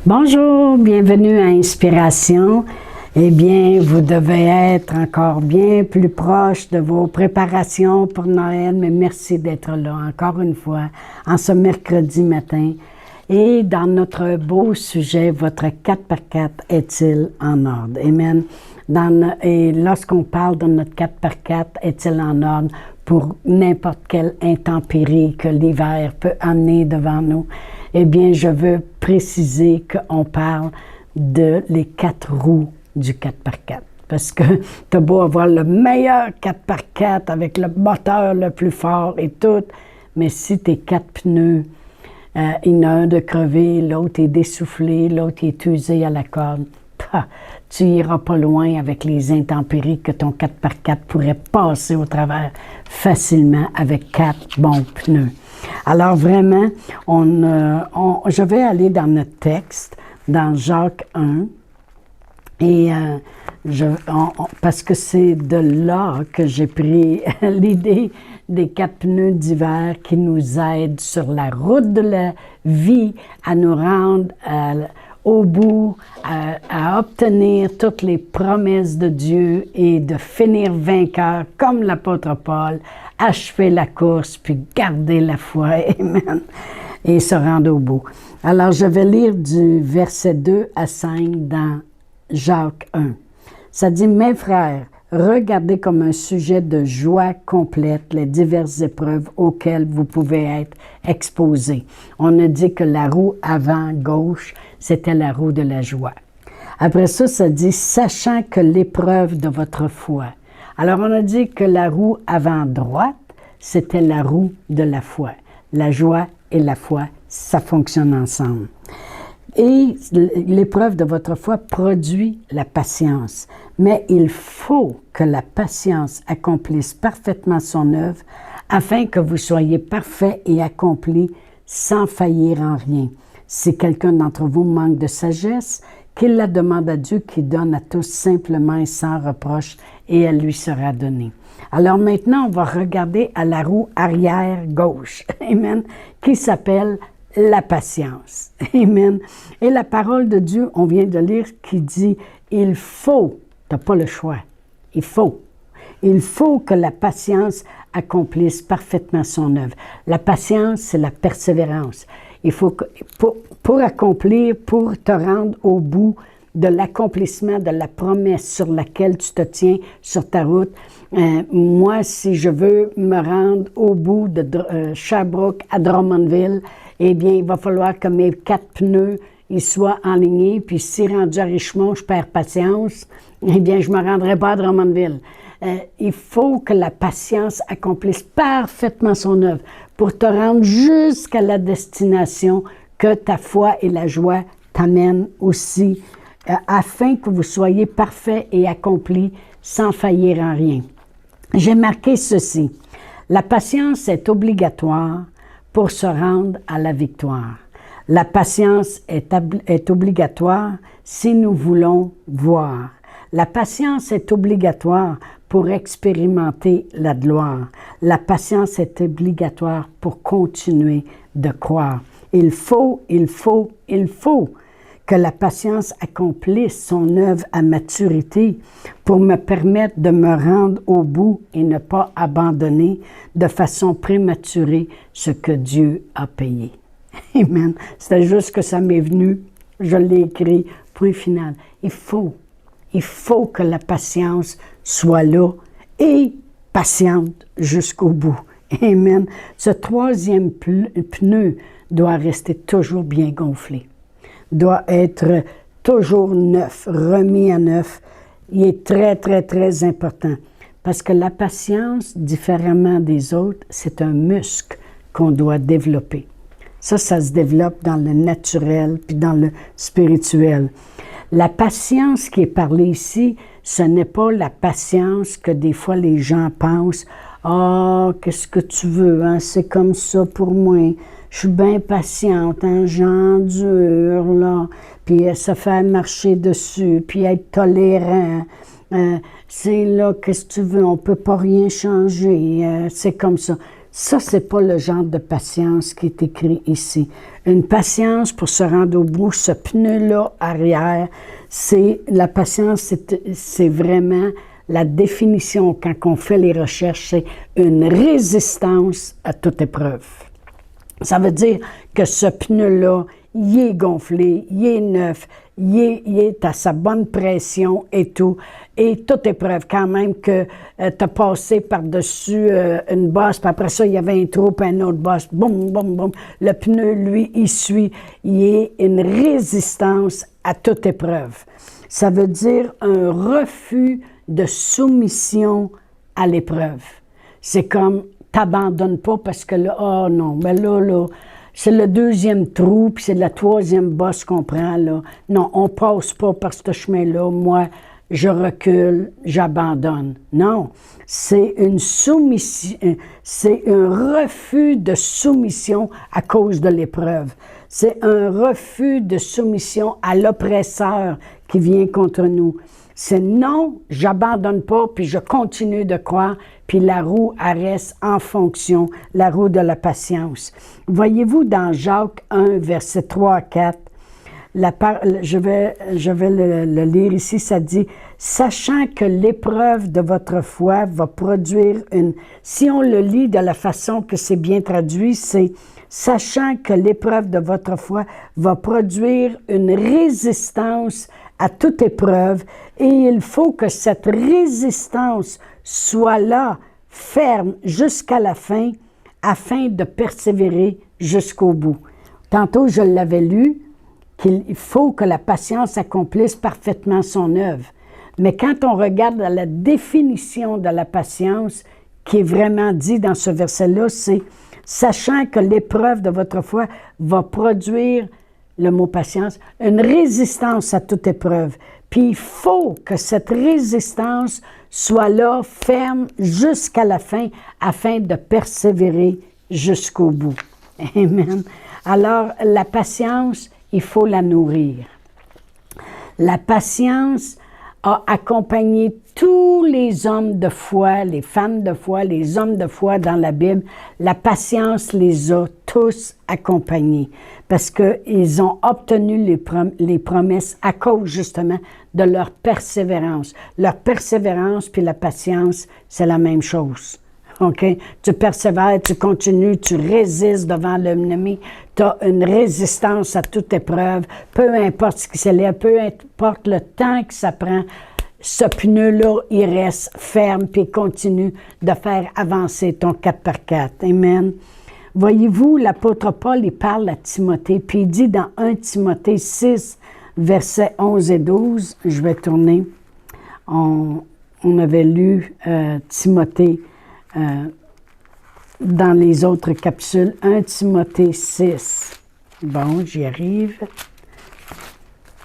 Bonjour, bienvenue à Inspiration. Eh bien, vous devez être encore bien plus proche de vos préparations pour Noël, mais merci d'être là encore une fois en ce mercredi matin. Et dans notre beau sujet, votre 4x4 est-il en ordre? Amen. Et lorsqu'on parle de notre 4x4, est-il en ordre pour n'importe quelle intempérie que l'hiver peut amener devant nous? Eh bien, je veux préciser qu'on parle de les 4 roues du 4x4. Parce que tu as beau avoir le meilleur 4x4 avec le moteur le plus fort et tout, mais si tes 4 pneus, il y en a un de crevé, l'autre est dessoufflé, l'autre est usé à la corde, tu n'iras pas loin avec les intempéries que ton 4x4 pourrait passer au travers facilement avec 4 bons pneus. Alors vraiment, je vais aller dans notre texte, dans Jacques 1, et parce que c'est de là que j'ai pris l'idée des 4 pneus d'hiver qui nous aident sur la route de la vie à nous rendre au bout, à obtenir toutes les promesses de Dieu et de finir vainqueur comme l'apôtre Paul, achever la course puis garder la foi, amen, et se rendre au bout. Alors je vais lire du verset 2 à 5 dans Jacques 1. Ça dit « Mes frères, regardez comme un sujet de joie complète les diverses épreuves auxquelles vous pouvez être exposés. » On a dit que la roue avant gauche, c'était la roue de la joie. Après ça, ça dit « Sachant que l'épreuve de votre foi. » Alors, on a dit que la roue avant droite, c'était la roue de la foi. La joie et la foi, ça fonctionne ensemble. Et l'épreuve de votre foi produit la patience. Mais il faut que la patience accomplisse parfaitement son œuvre afin que vous soyez parfaits et accomplis sans faillir en rien. Si quelqu'un d'entre vous manque de sagesse, qu'il la demande à Dieu qui donne à tous simplement et sans reproche et elle lui sera donnée. Alors maintenant, on va regarder à la roue arrière gauche, amen, qui s'appelle la patience. Amen. Et la parole de Dieu, on vient de lire, qui dit, il faut, tu n'as pas le choix, il faut que la patience accomplisse parfaitement son œuvre. La patience, c'est la persévérance. Il faut que, pour accomplir, pour te rendre au bout de l'accomplissement de la promesse sur laquelle tu te tiens sur ta route. Moi, si je veux me rendre au bout de Sherbrooke à Drummondville, eh bien, il va falloir que mes 4 pneus ils soient enlignés, puis si rendu à Richmond, je perds patience, eh bien, je ne me rendrai pas à Drummondville. Il faut que la patience accomplisse parfaitement son œuvre pour te rendre jusqu'à la destination que ta foi et la joie t'amènent aussi, afin que vous soyez parfaits et accomplis sans faillir en rien. J'ai marqué ceci. La patience est obligatoire pour se rendre à la victoire. La patience est obligatoire si nous voulons voir. La patience est obligatoire pour expérimenter la gloire. La patience est obligatoire pour continuer de croire. Il faut que la patience accomplisse son œuvre à maturité pour me permettre de me rendre au bout et ne pas abandonner de façon prématurée ce que Dieu a payé. Amen. C'était juste que ça m'est venu, je l'ai écrit, point final. Il faut que la patience soit là et patiente jusqu'au bout. Amen. Ce 3e pneu doit rester toujours bien gonflé, doit être toujours neuf, remis à neuf. Il est très, très, très important parce que la patience, différemment des autres, c'est un muscle qu'on doit développer. Ça se développe dans le naturel puis dans le spirituel. La patience qui est parlée ici, ce n'est pas la patience que des fois les gens pensent « Ah, qu'est-ce que tu veux, hein? C'est comme ça pour moi. Je suis bien patiente, hein? J'endure, là. » Puis se faire marcher dessus, puis être tolérant. C'est là, qu'est-ce que tu veux, on ne peut pas rien changer. C'est comme ça. Ça, c'est pas le genre de patience qui est écrit ici. Une patience pour se rendre au bout, ce pneu-là arrière, c'est la patience, c'est vraiment la définition quand on fait les recherches, c'est une résistance à toute épreuve. Ça veut dire que ce pneu-là, il est gonflé, il est neuf, il est à sa bonne pression et tout. Et toute épreuve, quand même, que tu as passé par-dessus une bosse, puis après ça, il y avait un trou, puis un autre bosse, boum, boum, boum. Le pneu, lui, il suit. Il est une résistance à toute épreuve. Ça veut dire un refus de soumission à l'épreuve. C'est comme, t'abandonnes pas parce que là, oh non, mais là, c'est le deuxième trou, puis c'est la troisième bosse qu'on prend, là. Non, on passe pas par ce chemin-là. Moi, je recule, j'abandonne. Non, c'est une soumission, c'est un refus de soumission à cause de l'épreuve. C'est un refus de soumission à l'oppresseur qui vient contre nous. C'est non, j'abandonne pas, puis je continue de croire, puis la roue elle reste en fonction, la roue de la patience. Voyez-vous dans Jacques 1, verset 3 à 4, je vais le lire ici, ça dit « Sachant que l'épreuve de votre foi va produire une... » Si on le lit de la façon que c'est bien traduit, c'est « Sachant que l'épreuve de votre foi va produire une résistance à toute épreuve, et il faut que cette résistance soit là, ferme, jusqu'à la fin, afin de persévérer jusqu'au bout. » Tantôt, je l'avais lu, qu'il faut que la patience accomplisse parfaitement son œuvre. Mais quand on regarde la définition de la patience, qui est vraiment dit dans ce verset-là, c'est « Sachant que l'épreuve de votre foi va produire, le mot patience, une résistance à toute épreuve. » Puis il faut que cette résistance soit là, ferme, jusqu'à la fin, afin de persévérer jusqu'au bout. Amen. Alors, la patience, il faut la nourrir. La patience a accompagné tous les hommes de foi, les femmes de foi, les hommes de foi dans la Bible. La patience les a tous accompagnés parce qu'ils ont obtenu les promesses à cause justement de leur persévérance. Leur persévérance puis la patience, c'est la même chose. OK? Tu persévères, tu continues, tu résistes devant l'ennemi. Tu as une résistance à toute épreuve. Peu importe ce qui s'élève, peu importe le temps que ça prend, ce pneu-là, il reste ferme puis continue de faire avancer ton 4x4. Amen. Voyez-vous, l'apôtre Paul, il parle à Timothée, puis il dit dans 1 Timothée 6, versets 11 et 12, je vais tourner, on avait lu Timothée dans les autres capsules, 1 Timothée 6. Bon, j'y arrive.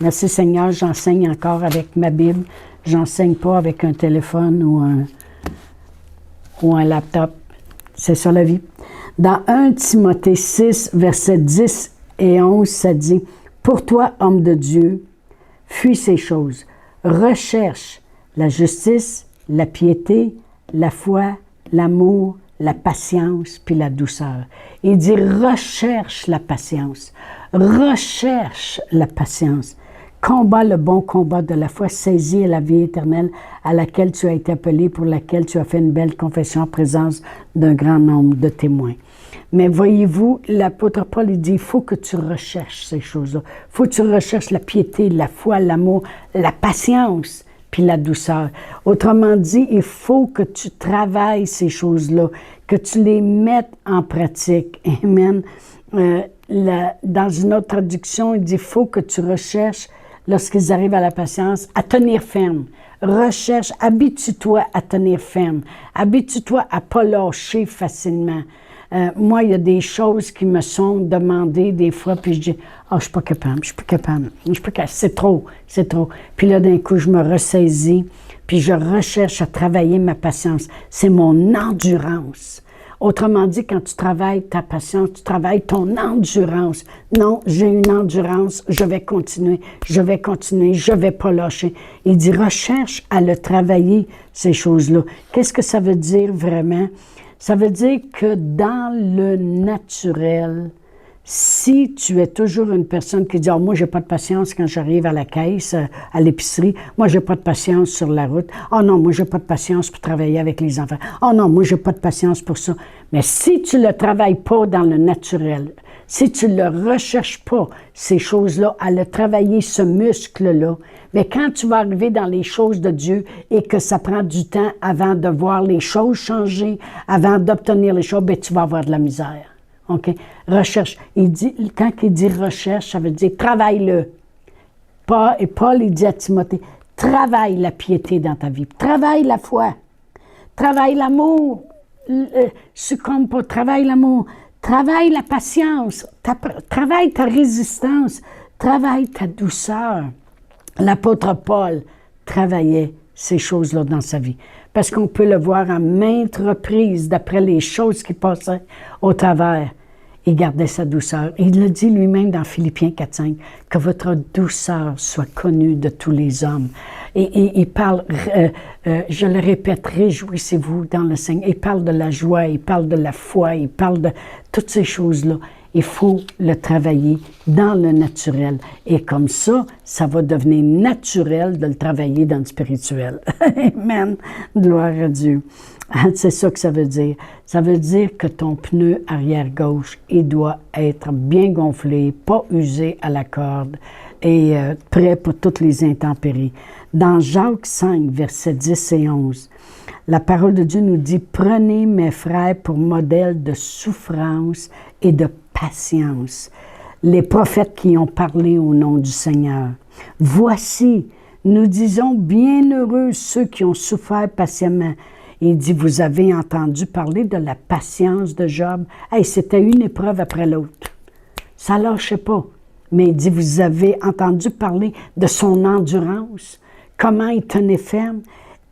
Merci Seigneur, j'enseigne encore avec ma Bible. J'enseigne pas avec un téléphone ou un laptop. C'est ça la vie. Dans 1 Timothée 6, versets 10 et 11, ça dit « Pour toi, homme de Dieu, fuis ces choses. Recherche la justice, la piété, la foi, l'amour, la patience, puis la douceur. » Il dit « Recherche la patience. Recherche la patience. Combat le bon combat de la foi, saisis la vie éternelle à laquelle tu as été appelé, pour laquelle tu as fait une belle confession en présence d'un grand nombre de témoins. » Mais voyez-vous, l'apôtre Paul, il dit, il faut que tu recherches ces choses-là. Il faut que tu recherches la piété, la foi, l'amour, la patience, puis la douceur. Autrement dit, il faut que tu travailles ces choses-là, que tu les mettes en pratique. Amen. Dans une autre traduction, il dit, il faut que tu recherches, lorsqu'ils arrivent à la patience, à tenir ferme. Recherche, habitue-toi à tenir ferme. Habitue-toi à ne pas lâcher facilement. Moi, il y a des choses qui me sont demandées des fois, puis je dis « Ah, je suis pas capable, c'est trop. » Puis là, d'un coup, je me ressaisis, puis je recherche à travailler ma patience. C'est mon endurance. Autrement dit, quand tu travailles ta patience, tu travailles ton endurance. Non, j'ai une endurance, je vais continuer, je vais pas lâcher. Il dit, recherche à le travailler, ces choses-là. Qu'est-ce que ça veut dire vraiment? Ça veut dire que dans le naturel, si tu es toujours une personne qui dit « Oh, moi, j'ai pas de patience quand j'arrive à la caisse, à l'épicerie. Moi, j'ai pas de patience sur la route. Oh non, moi, j'ai pas de patience pour travailler avec les enfants. Oh non, moi, j'ai pas de patience pour ça. » Mais si tu le travailles pas dans le naturel, si tu le recherches pas, ces choses-là, à le travailler, ce muscle-là, mais quand tu vas arriver dans les choses de Dieu et que ça prend du temps avant de voir les choses changer, avant d'obtenir les choses, bien, tu vas avoir de la misère. OK? Recherche. Quand il dit recherche, ça veut dire travaille-le. Et Paul, il dit à Timothée, travaille la piété dans ta vie. Travaille la foi. Travaille l'amour. Succombe pas. Travaille l'amour. Travaille la patience. Travaille ta résistance. Travaille ta douceur. L'apôtre Paul travaillait ces choses-là dans sa vie. Parce qu'on peut le voir à maintes reprises, d'après les choses qui passaient au travers. Il gardait sa douceur. Il le dit lui-même dans Philippiens 4,5, que votre douceur soit connue de tous les hommes. Et il parle, je le répète, réjouissez-vous dans le Seigneur. Il parle de la joie, il parle de la foi, il parle de toutes ces choses-là. Il faut le travailler dans le naturel. Et comme ça, ça va devenir naturel de le travailler dans le spirituel. Amen. Gloire à Dieu. C'est ça que ça veut dire. Ça veut dire que ton pneu arrière gauche, il doit être bien gonflé, pas usé à la corde et prêt pour toutes les intempéries. Dans Jacques 5, versets 10 et 11, la parole de Dieu nous dit « Prenez mes frères pour modèle de souffrance et de patience. » Les prophètes qui ont parlé au nom du Seigneur. « Voici, nous disons bienheureux ceux qui ont souffert patiemment. » Il dit, vous avez entendu parler de la patience de Job. Hey, c'était une épreuve après l'autre. Ça ne lâchait pas. Mais il dit, vous avez entendu parler de son endurance, comment il tenait ferme.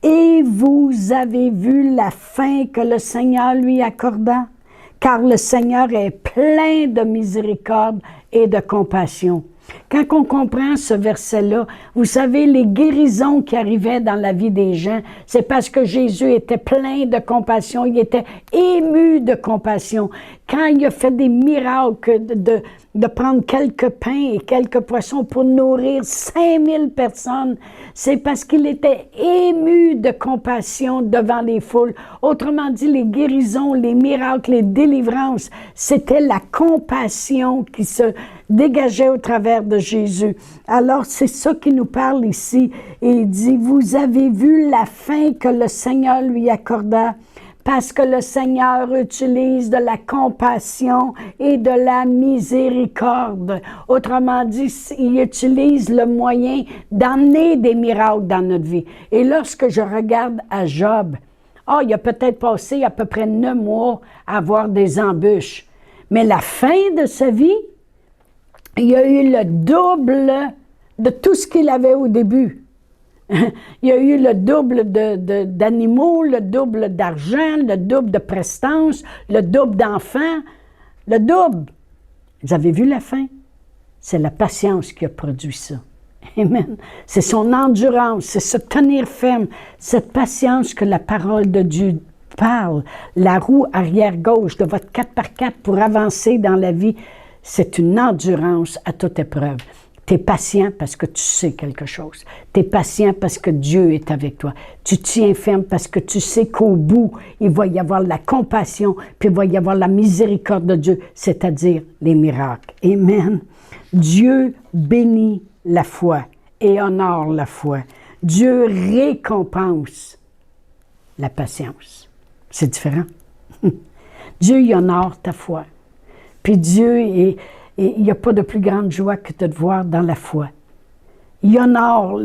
Et vous avez vu la fin que le Seigneur lui accorda, car le Seigneur est plein de miséricorde et de compassion. Quand on comprend ce verset-là, vous savez, les guérisons qui arrivaient dans la vie des gens, c'est parce que Jésus était plein de compassion, il était ému de compassion. Quand il a fait des miracles de prendre quelques pains et quelques poissons pour nourrir 5000 personnes, c'est parce qu'il était ému de compassion devant les foules. Autrement dit, les guérisons, les miracles, les délivrances, c'était la compassion qui se dégageait au travers de Jésus. Alors, c'est ça qui nous parle ici. Et il dit, vous avez vu la fin que le Seigneur lui accorda, parce que le Seigneur utilise de la compassion et de la miséricorde. Autrement dit, il utilise le moyen d'amener des miracles dans notre vie. Et lorsque je regarde à Job, il a peut-être passé à peu près 9 mois à avoir des embûches. Mais la fin de sa vie, il y a eu le double de tout ce qu'il avait au début. Il y a eu le double d'animaux, le double d'argent, le double de prestance, le double d'enfants, le double. Vous avez vu la fin? C'est la patience qui a produit ça. Amen. C'est son endurance, c'est se tenir ferme, cette patience que la parole de Dieu parle. La roue arrière gauche de votre 4x4 pour avancer dans la vie, c'est une endurance à toute épreuve. Tu es patient parce que tu sais quelque chose. Tu es patient parce que Dieu est avec toi. Tu tiens ferme parce que tu sais qu'au bout, il va y avoir la compassion, puis il va y avoir la miséricorde de Dieu, c'est-à-dire les miracles. Amen. Dieu bénit la foi et honore la foi. Dieu récompense la patience. C'est différent. Dieu y honore ta foi. Puis Dieu, il n'y a pas de plus grande joie que de te voir dans la foi. Il honore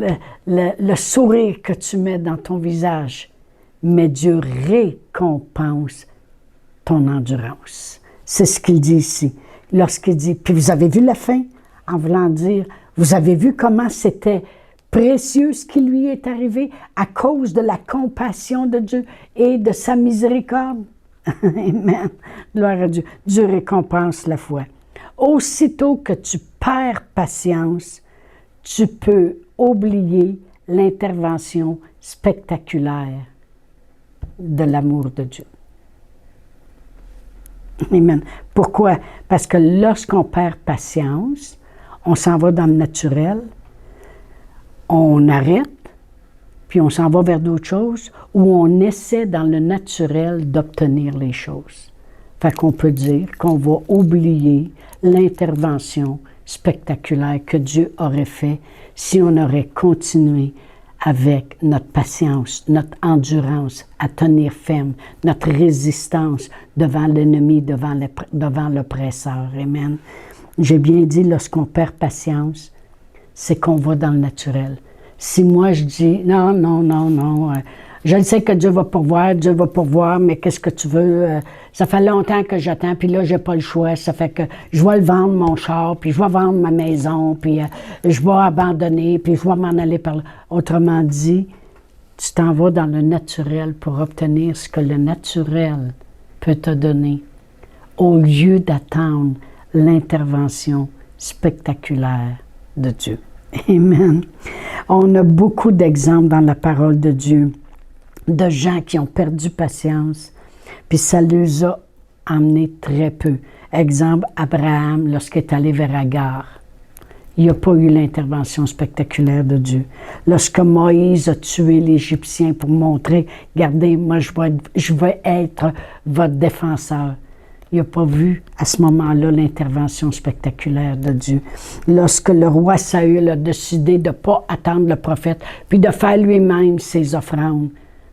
le sourire que tu mets dans ton visage, mais Dieu récompense ton endurance. C'est ce qu'il dit ici. Lorsqu'il dit, puis vous avez vu la fin, en voulant dire, vous avez vu comment c'était précieux ce qui lui est arrivé à cause de la compassion de Dieu et de sa miséricorde. Amen. Gloire à Dieu. Dieu récompense la foi. Aussitôt que tu perds patience, tu peux oublier l'intervention spectaculaire de l'amour de Dieu. Amen. Pourquoi? Parce que lorsqu'on perd patience, on s'en va dans le naturel, on arrête, puis on s'en va vers d'autres choses, ou on essaie dans le naturel d'obtenir les choses. Fait qu'on peut dire qu'on va oublier l'intervention spectaculaire que Dieu aurait fait si on aurait continué avec notre patience, notre endurance à tenir ferme, notre résistance devant l'ennemi, devant l'oppresseur. Amen. J'ai bien dit, lorsqu'on perd patience, c'est qu'on va dans le naturel. Si moi je dis, non, je le sais que Dieu va pourvoir, mais qu'est-ce que tu veux? Ça fait longtemps que j'attends, puis là, j'ai pas le choix. Ça fait que je vais le vendre, mon char, puis je vais vendre ma maison, puis je vais abandonner, puis je vais m'en aller par là. Autrement dit, tu t'en vas dans le naturel pour obtenir ce que le naturel peut te donner, au lieu d'attendre l'intervention spectaculaire de Dieu. Amen. On a beaucoup d'exemples dans la parole de Dieu de gens qui ont perdu patience, puis ça les a emmenés très peu. Exemple, Abraham, lorsqu'il est allé vers Agar, il n'y a pas eu l'intervention spectaculaire de Dieu. Lorsque Moïse a tué l'Égyptien pour montrer, regardez, moi je vais être votre défenseur. Il n'a pas vu à ce moment-là l'intervention spectaculaire de Dieu. Lorsque le roi Saül a décidé de ne pas attendre le prophète, puis de faire lui-même ses offrandes,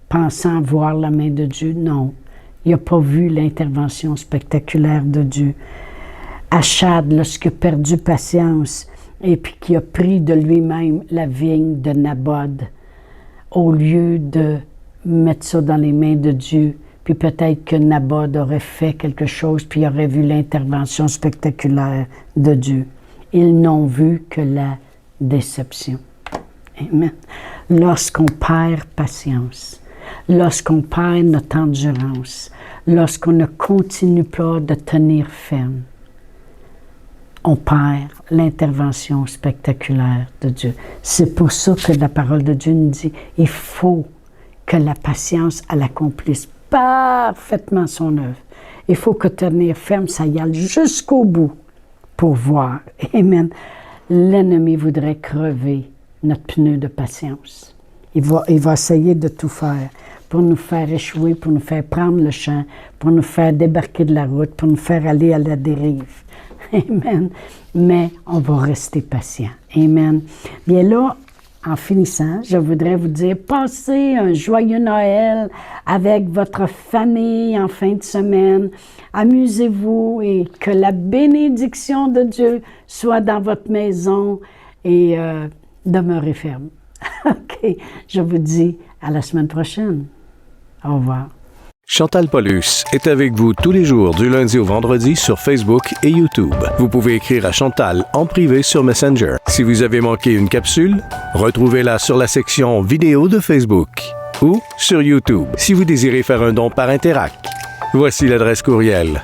pensant voir la main de Dieu, non. Il n'a pas vu l'intervention spectaculaire de Dieu. Achad, lorsqu'il a perdu patience, et puis qui a pris de lui-même la vigne de Naboth, au lieu de mettre ça dans les mains de Dieu, puis peut-être que Naboth aurait fait quelque chose, puis aurait vu l'intervention spectaculaire de Dieu. Ils n'ont vu que la déception. Amen. Lorsqu'on perd patience, lorsqu'on perd notre endurance, lorsqu'on ne continue pas de tenir ferme, on perd l'intervention spectaculaire de Dieu. C'est pour ça que la parole de Dieu nous dit, il faut que la patience, elle accomplisse parfaitement son œuvre. Il faut que tenir ferme, ça y aille jusqu'au bout pour voir. Amen. L'ennemi voudrait crever notre pneu de patience. Il va essayer de tout faire pour nous faire échouer, pour nous faire prendre le champ, pour nous faire débarquer de la route, pour nous faire aller à la dérive. Amen. Mais on va rester patient. Amen. Bien là, en finissant, je voudrais vous dire, passez un joyeux Noël avec votre famille en fin de semaine. Amusez-vous et que la bénédiction de Dieu soit dans votre maison et demeurez ferme. OK, je vous dis à la semaine prochaine. Au revoir. Chantal Paulus est avec vous tous les jours du lundi au vendredi sur Facebook et YouTube. Vous pouvez écrire à Chantal en privé sur Messenger. Si vous avez manqué une capsule, retrouvez-la sur la section vidéo de Facebook ou sur YouTube si vous désirez faire un don par Interac. Voici l'adresse courriel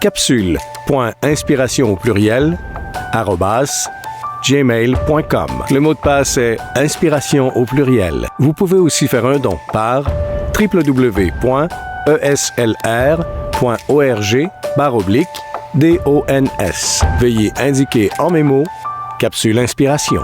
capsule.inspiration@gmail.com. Le mot de passe est inspiration au pluriel. Vous pouvez aussi faire un don par www.eslr.org/DONS. Veuillez indiquer en mémo Capsule Inspiration.